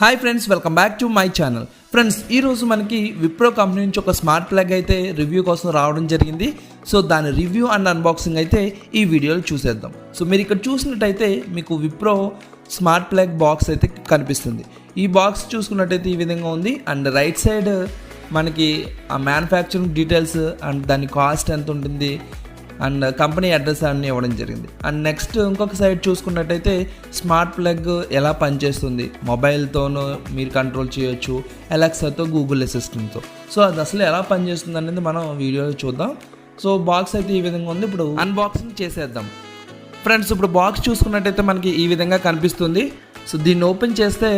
Hi friends, welcome back to my channel. Friends, ఈరోజు మనకి Wipro company నుంచి ఒక స్మార్ట్ ప్లగ్ అయితే రివ్యూ కోసం రావడం జరిగింది. సో దాని రివ్యూ అండ్ అన్బాక్సింగ్ అయితే ఈ వీడియోలో చూసేద్దాం. సో మీరు ఇక్కడ చూసినట్టయితే మీకు విప్రో స్మార్ట్ ప్లగ్ బాక్స్ అయితే కనిపిస్తుంది. ఈ బాక్స్ చూసుకున్నట్టయితే ఈ విధంగా ఉంది. అండ్ రైట్ సైడ్ మనకి ఆ మ్యానుఫ్యాక్చరింగ్ డీటెయిల్స్ అండ్ దాని కాస్ట్ ఎంత ఉంటుంది అండ్ కంపెనీ అడ్రస్ అన్నీ ఇవ్వడం జరిగింది. అండ్ నెక్స్ట్ ఇంకొక సైడ్ చూసుకున్నట్టయితే స్మార్ట్ ప్లగ్ ఎలా పనిచేస్తుంది, మొబైల్తోనూ మీరు కంట్రోల్ చేయొచ్చు, అలెక్సాతో, గూగుల్ అసిస్టెంట్తో. సో అది అసలు ఎలా పనిచేస్తుంది అనేది మనం వీడియోలో చూద్దాం. సో బాక్స్ అయితే ఈ విధంగా ఉంది. ఇప్పుడు అన్బాక్సింగ్ చేసేద్దాం. ఫ్రెండ్స్, ఇప్పుడు బాక్స్ చూసుకున్నట్టయితే మనకి ఈ విధంగా కనిపిస్తుంది. సో దీన్ని ఓపెన్ చేస్తే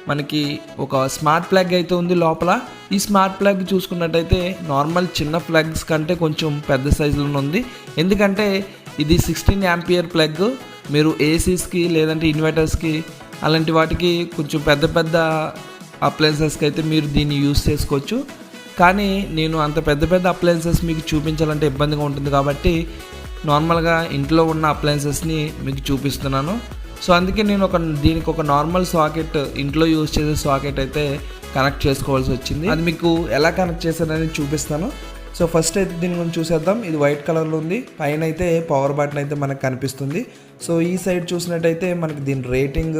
మనకి ఒక స్మార్ట్ ప్లగ్ అయితే ఉంది లోపల. ఈ స్మార్ట్ ప్లగ్ చూసుకున్నట్టయితే నార్మల్ చిన్న ప్లగ్స్ కంటే కొంచెం పెద్ద సైజులో ఉంది. ఎందుకంటే ఇది 16 యాంపియర్ ప్లగ్. మీరు ఏసీస్కి లేదంటే ఇన్వర్టర్స్కి అలాంటి వాటికి కొంచెం పెద్ద పెద్ద అప్లయన్సెస్కి అయితే మీరు దీన్ని యూస్ చేసుకోవచ్చు. కానీ నేను అంత పెద్ద పెద్ద అప్లయన్సెస్ మీకు చూపించాలంటే ఇబ్బందిగా ఉంటుంది కాబట్టి నార్మల్గా ఇంట్లో ఉన్న అప్లయన్సెస్ని మీకు చూపిస్తున్నాను. సో అందుకే నేను దీనికి ఒక నార్మల్ సాకెట్, ఇంట్లో యూజ్ చేసే సాకెట్ అయితే కనెక్ట్ చేసుకోవాల్సి వచ్చింది. అది మీకు ఎలా కనెక్ట్ చేశానని చూపిస్తాను. సో ఫస్ట్ అయితే దీని గురించి చూసేద్దాం. ఇది వైట్ కలర్లో ఉంది. పైన అయితే పవర్ బటన్ అయితే మనకు కనిపిస్తుంది. సో ఈ సైడ్ చూసినట్టయితే మనకి దీని రేటింగ్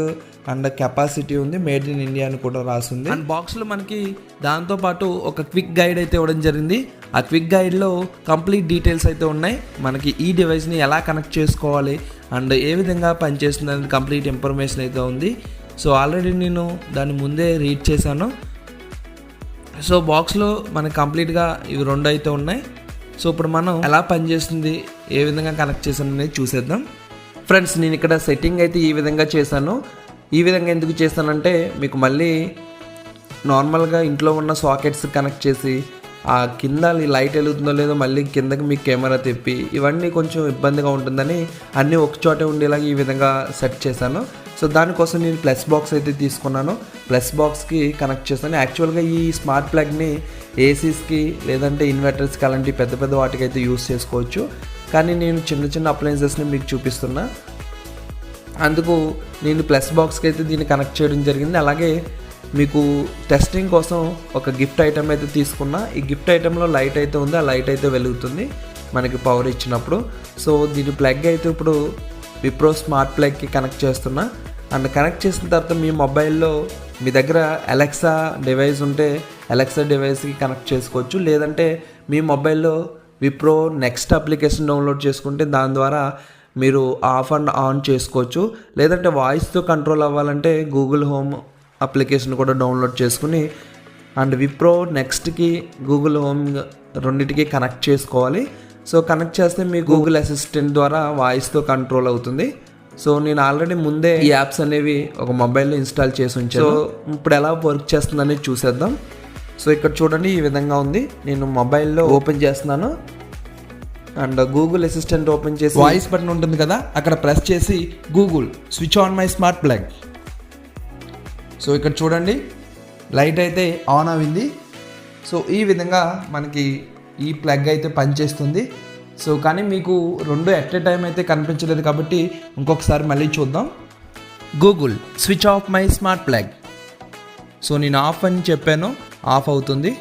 అండ్ కెపాసిటీ ఉంది, మేడ్ ఇన్ ఇండియా అని కూడా రాసింది. అండ్ బాక్స్లో మనకి దాంతోపాటు ఒక క్విక్ గైడ్ అయితే ఇవ్వడం జరిగింది. ఆ క్విక్ గైడ్లో కంప్లీట్ డీటెయిల్స్ అయితే ఉన్నాయి. మనకి ఈ డివైస్ని ఎలా కనెక్ట్ చేసుకోవాలి అండ్ ఏ విధంగా పనిచేస్తుంది అనేది కంప్లీట్ ఇన్ఫర్మేషన్ అయితే ఉంది. సో ఆల్రెడీ నేను దాన్ని ముందే రీడ్ చేశాను. సో బాక్స్లో మనకి కంప్లీట్గా ఇవి రెండు అయితే ఉన్నాయి. సో ఇప్పుడు మనం ఎలా పనిచేస్తుంది, ఏ విధంగా కనెక్ట్ చేశాను అనేది చూసేద్దాం. ఫ్రెండ్స్, నేను ఇక్కడ సెట్టింగ్ అయితే ఈ విధంగా చేశాను. ఈ విధంగా ఎందుకు చేశానంటే మీకు మళ్ళీ నార్మల్గా ఇంట్లో ఉన్న సాకెట్స్ కనెక్ట్ చేసి ఆ కింద లైట్ వెలుగుతుందో లేదో మళ్ళీ కిందకి మీ కెమెరా తిప్పి ఇవన్నీ కొంచెం ఇబ్బందిగా ఉంటుందని అన్నీ ఒక చోటే ఉండేలాగా ఈ విధంగా సెట్ చేశాను. సో దానికోసం నేను ప్లస్ బాక్స్ అయితే తీసుకున్నాను. ప్లస్ బాక్స్కి కనెక్ట్ చేశాను. యాక్చువల్గా ఈ స్మార్ట్ ప్లగ్ని ఏసీస్కి లేదంటే ఇన్వర్టర్స్కి అలాంటి పెద్ద పెద్ద వాటికి అయితే యూస్ చేసుకోవచ్చు. కానీ నేను చిన్న చిన్న అప్లయన్సెస్ని మీకు చూపిస్తున్నా, అందుకు నేను ప్లస్ బాక్స్కి అయితే దీన్ని కనెక్ట్ చేయడం జరిగింది. అలాగే మీకు టెస్టింగ్ కోసం ఒక గిఫ్ట్ ఐటమ్ అయితే తీసుకున్నా. ఈ గిఫ్ట్ ఐటెంలో లైట్ అయితే ఉంది. ఆ లైట్ అయితే వెలుగుతుంది మనకి పవర్ ఇచ్చినప్పుడు. సో దీని ప్లగ్ అయితే ఇప్పుడు విప్రో స్మార్ట్ ప్లగ్కి కనెక్ట్ చేస్తున్నా. అండ్ కనెక్ట్ చేసిన తర్వాత మీ మొబైల్లో మీ దగ్గర అలెక్సా డివైస్ ఉంటే అలెక్సా డివైస్కి కనెక్ట్ చేసుకోవచ్చు. లేదంటే మీ మొబైల్లో విప్రో నెక్స్ట్ అప్లికేషన్ డౌన్లోడ్ చేసుకుంటే దాని ద్వారా మీరు ఆఫ్ అండ్ ఆన్ చేసుకోవచ్చు. లేదంటే వాయిస్తో కంట్రోల్ అవ్వాలంటే గూగుల్ హోమ్ అప్లికేషన్ కూడా డౌన్లోడ్ చేసుకుని అండ్ విప్రో నెక్స్ట్కి గూగుల్ హోమ్ రెండింటికి కనెక్ట్ చేసుకోవాలి. సో కనెక్ట్ చేస్తే మీ గూగుల్ అసిస్టెంట్ ద్వారా వాయిస్తో కంట్రోల్ అవుతుంది. సో నేను ఆల్రెడీ ముందే ఈ యాప్స్ అనేవి ఒక మొబైల్లో ఇన్స్టాల్ చేసి ఉంచాను. సో ఇప్పుడు ఎలా వర్క్ చేస్తుందనేది చూసేద్దాం. సో ఇక్కడ చూడండి, ఈ విధంగా ఉంది. నేను మొబైల్లో ఓపెన్ చేస్తున్నాను అండ్ గూగుల్ అసిస్టెంట్ ఓపెన్ చేసి వాయిస్ బటన్ ఉంటుంది కదా, అక్కడ ప్రెస్ చేసి Google switch on my smart plug. So ఇక్కడ చూడండి, లైట్ అయితే ఆన్ అయింది. సో ఈ విధంగా మనకి ఈ ప్లగ్ అయితే పనిచేస్తుంది. సో కానీ మీకు రెండు ఎట్ ఏ టైం అయితే కనిపించలేదు కాబట్టి ఇంకొకసారి మళ్ళీ చూద్దాం. Google switch off my smart plug. So నేను ఆఫ్ అని చెప్పాను, ఆఫ్ అవుతుంది.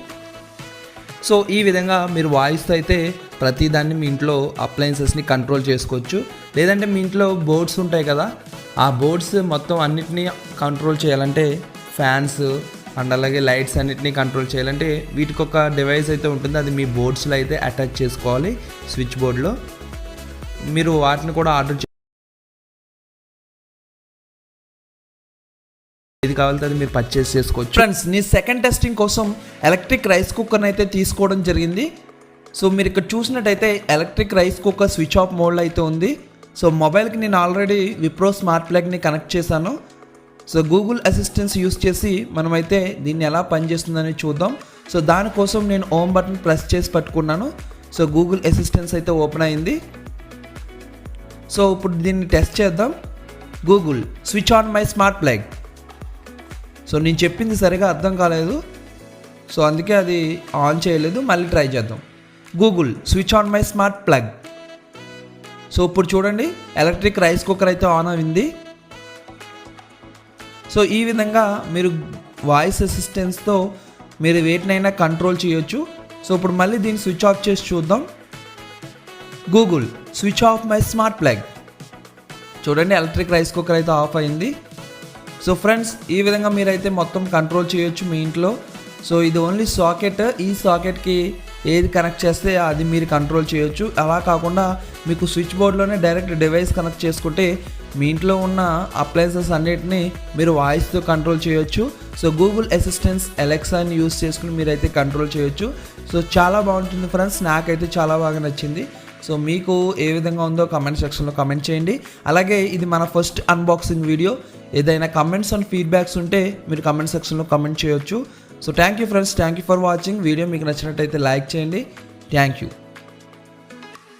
సో ఈ విధంగా మీరు వాయిస్తో అయితే ప్రతిదాన్ని మీ ఇంట్లో అప్లయన్సెస్ని కంట్రోల్ చేసుకోవచ్చు. లేదంటే మీ ఇంట్లో బోర్డ్స్ ఉంటాయి కదా, ఆ బోర్డ్స్ మొత్తం అన్నిటినీ కంట్రోల్ చేయాలంటే ఫ్యాన్స్ అండ్ అలాగే లైట్స్ అన్నిటినీ కంట్రోల్ చేయాలంటే వీటికి ఒక డివైస్ అయితే ఉంటుంది. అది మీ బోర్డ్స్లో అయితే అటాచ్ చేసుకోవాలి. స్విచ్ బోర్డ్లో మీరు వాటిని కూడా ఆర్డర్ ఏది కావాలంటే అది మీరు పర్చేస్ చేసుకోవచ్చు. ఫ్రెండ్స్, నేను సెకండ్ టెస్టింగ్ కోసం ఎలక్ట్రిక్ రైస్ కుక్కర్ని అయితే తీసుకోవడం జరిగింది. సో మీరు ఇక్కడ చూసినట్టయితే electric rice cooker switch off మోడ్లో అయితే ఉంది. సో మొబైల్కి నేను ఆల్రెడీ విప్రో స్మార్ట్ ప్లగ్ని కనెక్ట్ చేశాను. సో గూగుల్ అసిస్టెన్స్ యూస్ చేసి మనమైతే దీన్ని ఎలా పనిచేస్తుందని చూద్దాం. సో దానికోసం నేను హోమ్ బటన్ ప్రెస్ చేసి పట్టుకున్నాను. సో గూగుల్ అసిస్టెన్స్ అయితే ఓపెన్ అయింది. సో ఇప్పుడు దీన్ని టెస్ట్ చేద్దాం. Google switch on my smart plug. So నేను చెప్పింది సరిగా అర్థం కాలేదు, సో అందుకే అది ఆన్ చేయలేదు. మళ్ళీ ట్రై చేద్దాం. Google switch on my smart plug. So ఇప్పుడు చూడండి, ఎలక్ట్రిక్ రైస్ కుక్కర్ అయితే ఆన్ అయింది. సో ఈ విధంగా మీరు వాయిస్ అసిస్టెన్స్తో మీరు వేటినైనా కంట్రోల్ చేయొచ్చు. సో ఇప్పుడు మళ్ళీ దీన్ని స్విచ్ ఆఫ్ చేసి చూద్దాం. Google switch off my smart plug. చూడండి, ఎలక్ట్రిక్ రైస్ కుక్కర్ అయితే ఆఫ్ అయింది. సో ఫ్రెండ్స్, ఈ విధంగా మీరైతే మొత్తం కంట్రోల్ చేయొచ్చు మీ ఇంట్లో. సో ఇది ఓన్లీ సాకెట్, ఈ సాకెట్కి ఏది కనెక్ట్ చేస్తే అది మీరు కంట్రోల్ చేయొచ్చు. అలా కాకుండా మీకు స్విచ్ బోర్డ్లోనే డైరెక్ట్ డివైస్ కనెక్ట్ చేసుకుంటే మీ ఇంట్లో ఉన్న అప్లయన్సెస్ అన్నిటిని మీరు వాయిస్తో కంట్రోల్ చేయొచ్చు. సో గూగుల్ అసిస్టెన్స్ ఎలెక్సాని యూస్ చేసుకుని మీరైతే కంట్రోల్ చేయొచ్చు. సో చాలా బాగుంటుంది ఫ్రెండ్స్, నాకైతే చాలా బాగా నచ్చింది. సో మీకు ఏ విధంగా ఉందో కమెంట్ సెక్షన్లో కమెంట్ చేయండి. అలాగే ఇది మన ఫస్ట్ అన్బాక్సింగ్ వీడియో. ఏదైనా కమెంట్స్ అండ్ ఫీడ్బ్యాక్స్ ఉంటే మీరు కమెంట్ సెక్షన్లో కమెంట్ చేయొచ్చు. So thank you friends, thank you for watching. Video మీకు నచ్చినట్టయితే లైక్ చేయండి. Thank you.